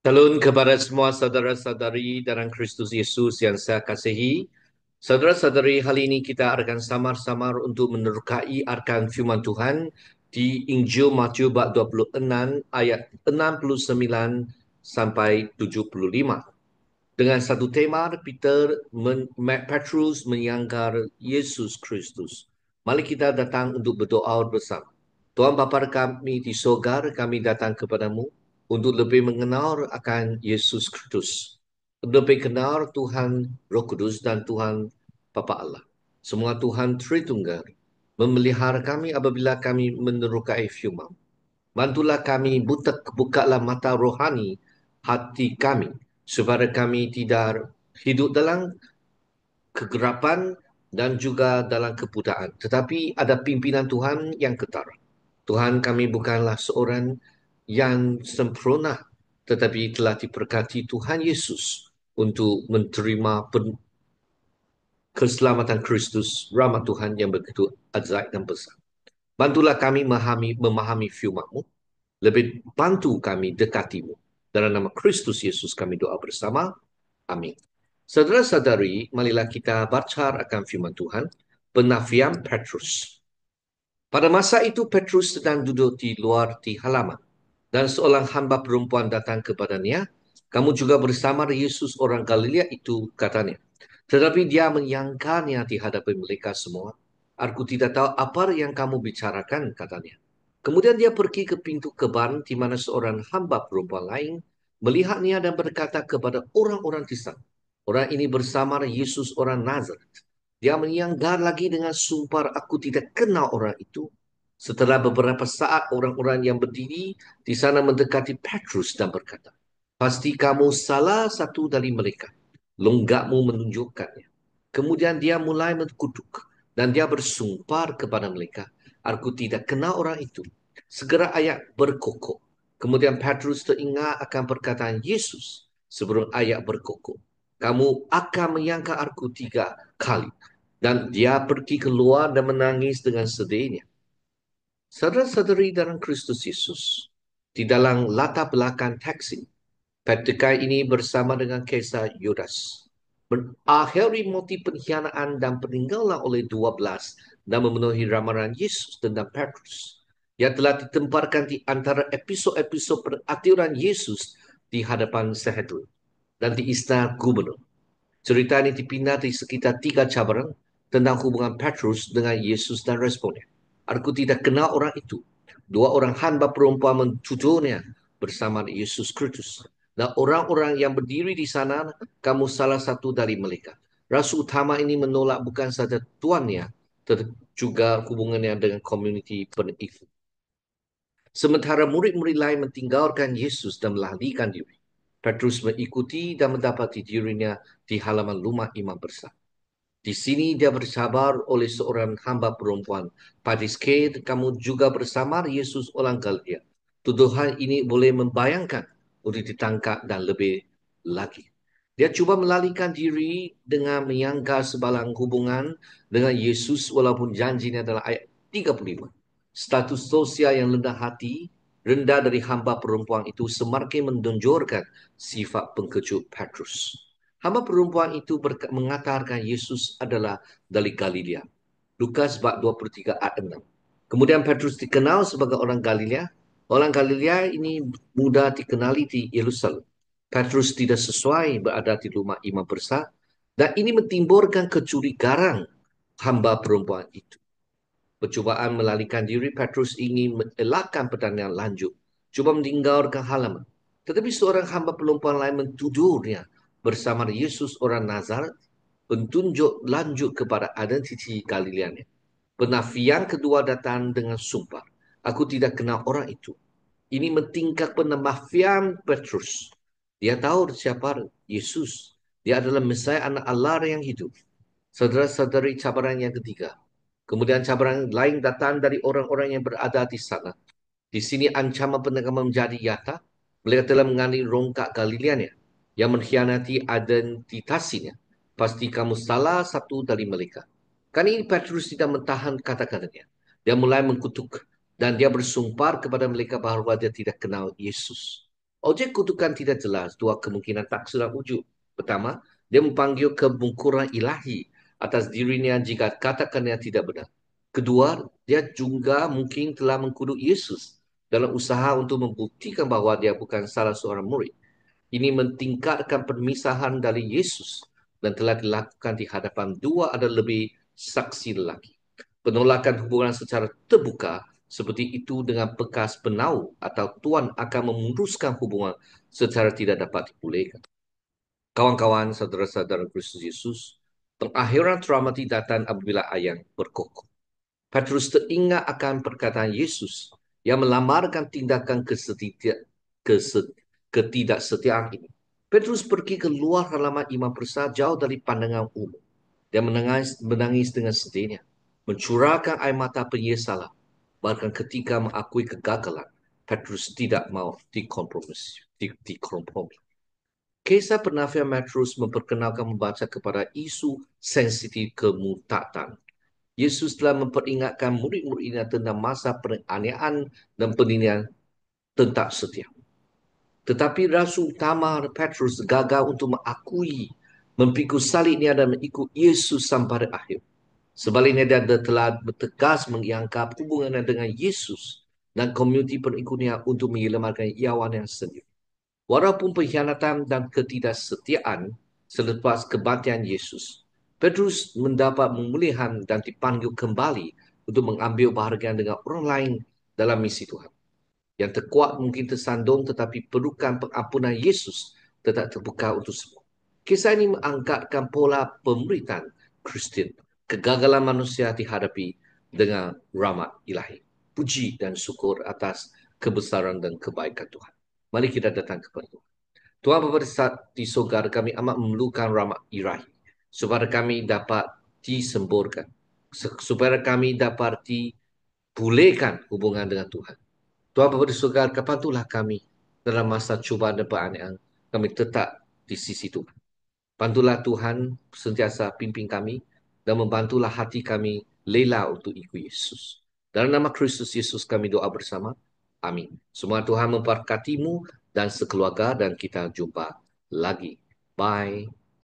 Salam kepada semua saudara-saudari dalam Kristus Yesus yang saya kasihi. Saudara-saudari, hari ini kita akan samar-samar untuk menerokai arkan firman Tuhan di Injil Matius bab 26 ayat 69 sampai 75. Dengan satu tema, Petrus menyangkar Yesus Kristus. Mari kita datang untuk berdoa bersama. Tuhan Bapa kami di sorga, kami datang kepadamu untuk lebih mengenal akan Yesus Kristus. Lebih kenal Tuhan Roh Kudus dan Tuhan Bapa Allah. Semua Tuhan Tritunggal memelihara kami apabila kami menerokai firman. Bantulah kami, bukalah mata rohani hati kami, supaya kami tidak hidup dalam kegelapan dan juga dalam kebutaan. Tetapi ada pimpinan Tuhan yang ketara. Tuhan, kami bukanlah seorang yang sempurna, tetapi telah diberkati Tuhan Yesus untuk menerima keselamatan Kristus, rahmat Tuhan yang begitu ajaib dan besar. Bantulah kami memahami firman-Mu, lebih bantu kami dekatimu. Dalam nama Kristus Yesus kami doa bersama. Amin. Saudara-saudari, marilah kita baca akan firman Tuhan. Penafian Petrus. Pada masa itu Petrus sedang duduk di luar di halaman. Dan seorang hamba perempuan datang kepadanya. Kamu juga bersama Yesus orang Galilea itu, katanya. Tetapi dia menyangkalnya di hadapan mereka semua. Aku tidak tahu apa yang kamu bicarakan, katanya. Kemudian dia pergi ke pintu keban di mana seorang hamba perempuan lain melihatnya dan berkata kepada orang-orang di sana, orang ini bersama Yesus orang Nazaret. Dia menyanggar lagi dengan sumpah, aku tidak kenal orang itu. Setelah beberapa saat, orang-orang yang berdiri di sana mendekati Petrus dan berkata, pasti kamu salah satu dari mereka. Longgakmu menunjukkannya. Kemudian dia mulai menkutuk dan dia bersumpah kepada mereka, aku tidak kenal orang itu. Segera ayat berkokok. Kemudian Petrus teringat akan perkataan Yesus sebelum ayat berkokok. Kamu akan menyangka aku 3 kali. Dan dia pergi keluar dan menangis dengan sedihnya. Saudara-saudari dalam Kristus Yesus, di dalam latar belakang teks ini, Petkai ini bersama dengan kisah Yudas mengakhiri motif pengkhianatan dan peninggalan oleh 12 dan memenuhi ramalan Yesus tentang Petrus yang telah ditemparkan di antara episod-episod peraturan Yesus di hadapan Sanhedrin dan di istana gubernur. Cerita ini dipindah di sekitar 3 cabaran tentang hubungan Petrus dengan Yesus dan responnya. Aku tidak kenal orang itu. 2 orang hamba perempuan mentuduhnya bersama Yesus Kristus. Dan orang-orang yang berdiri di sana, kamu salah satu dari mereka. Rasul utama ini menolak bukan saja tuannya, tetapi juga hubungannya dengan komuniti pengikut. Sementara murid-murid lain mentinggalkan Yesus dan melarikan diri. Petrus mengikuti dan mendapati dirinya di halaman rumah imam besar. Di sini dia bersabar oleh seorang hamba perempuan. Padiske, kamu juga bersama Yesus orang Galilea. Tuduhan ini boleh membayangkan untuk ditangkap dan lebih lagi. Dia cuba melarikan diri dengan menyangka sebalang hubungan dengan Yesus walaupun janjinya adalah ayat 35. Status sosial yang rendah dari hamba perempuan itu semakin menonjolkan sifat pengecut Petrus. Hamba perempuan itu mengatakan Yesus adalah dari Galilea. Lukas bab 23 ayat 6. Kemudian Petrus dikenal sebagai orang Galilea. Orang Galilea ini mudah dikenali di Yerusalem. Petrus tidak sesuai berada di rumah imam besar dan ini menimbulkan kecurigaan hamba perempuan itu. Percubaan melarikan diri, Petrus ingin mengelakkan pertandingan lanjut. Cuba meninggalkan halaman. Tetapi seorang hamba perempuan lain mentuduhnya bersama Yesus orang Nazaret, penunjuk lanjut kepada identiti Galileanya. Penafian kedua datang dengan sumpah. Aku tidak kenal orang itu. Ini mentingkat penafian Petrus. Dia tahu siapa Yesus. Dia adalah Mesias anak Allah yang hidup. Saudara-saudari, cabaran yang ketiga. Kemudian cabaran lain datang dari orang-orang yang berada di sana. Di sini ancaman penekaman menjadi nyata. Mereka telah mengambil rongkak Galileanya yang mengkhianati identitasnya. Pasti kamu salah satu dari mereka. Kan ini Petrus tidak mentahan kata-katanya. Dia mulai mengutuk dan dia bersumpah kepada mereka bahawa dia tidak kenal Yesus. Objek kutukan tidak jelas, dua kemungkinan tak sudah wujud. Pertama, dia memanggil kemungkuran ilahi atas dirinya jika katakannya tidak benar. Kedua, dia juga mungkin telah mengkutuk Yesus dalam usaha untuk membuktikan bahawa dia bukan salah seorang murid. Ini mentingkatkan permisahan dari Yesus dan telah dilakukan di hadapan dua atau lebih saksi lelaki. Penolakan hubungan secara terbuka seperti itu dengan bekas penau atau tuan akan memutuskan hubungan secara tidak dapat dipulihkan. Kawan-kawan, saudara-saudara Kristus Yesus, pengakhiran traumatik datang apabila ayam berkokok. Petrus teringat akan perkataan Yesus yang melamarkan tindakan ketidaksetiaan ini. Petrus pergi ke luar halaman imam besar jauh dari pandangan umum. Dia menangis dengan sedihnya, mencurahkan air mata penyesalan. Bahkan ketika mengakui kegagalan, Petrus tidak mau dikompromi. Kisah penafian Petrus memperkenalkan membaca kepada isu sensitif kemurtadan. Yesus telah memperingatkan murid-muridnya tentang masa penganiayaan dan penilaian tentang setia. Tetapi Rasul utama Petrus gagal untuk mengakui, memikul salibnya dan mengikut Yesus sampai akhir. Sebaliknya dia telah bertegas mengiangkat hubungannya dengan Yesus dan komuniti pengikutnya untuk menyelamatkan nyawa yang sendiri. Walaupun pengkhianatan dan ketidaksetiaan selepas kematian Yesus, Petrus mendapat pemulihan dan dipanggil kembali untuk mengambil bahagian dengan orang lain dalam misi Tuhan. Yang terkuat mungkin tersandung tetapi perlukan pengampunan Yesus tetap terbuka untuk semua. Kisah ini mengangkatkan pola pemerintahan Kristian. Kegagalan manusia dihadapi dengan rahmat ilahi. Puji dan syukur atas kebesaran dan kebaikan Tuhan. Mari kita datang kepada Tuhan. Tuhan Bapa di surga, kami amat memerlukan rahmat ilahi supaya kami dapat disemburkan, supaya kami dapat dipulihkan hubungan dengan Tuhan. Tuhan Bapa di surga, bantulah kami dalam masa cubaan dan penganiayaan, kami tetap di sisi Tuhan. Bantulah Tuhan sentiasa pimpin kami dan membantulah hati kami rela untuk ikut Yesus. Dalam nama Kristus Yesus kami doa bersama. Amin. Semua Tuhan memberkatimu dan sekeluarga dan kita jumpa lagi. Bye.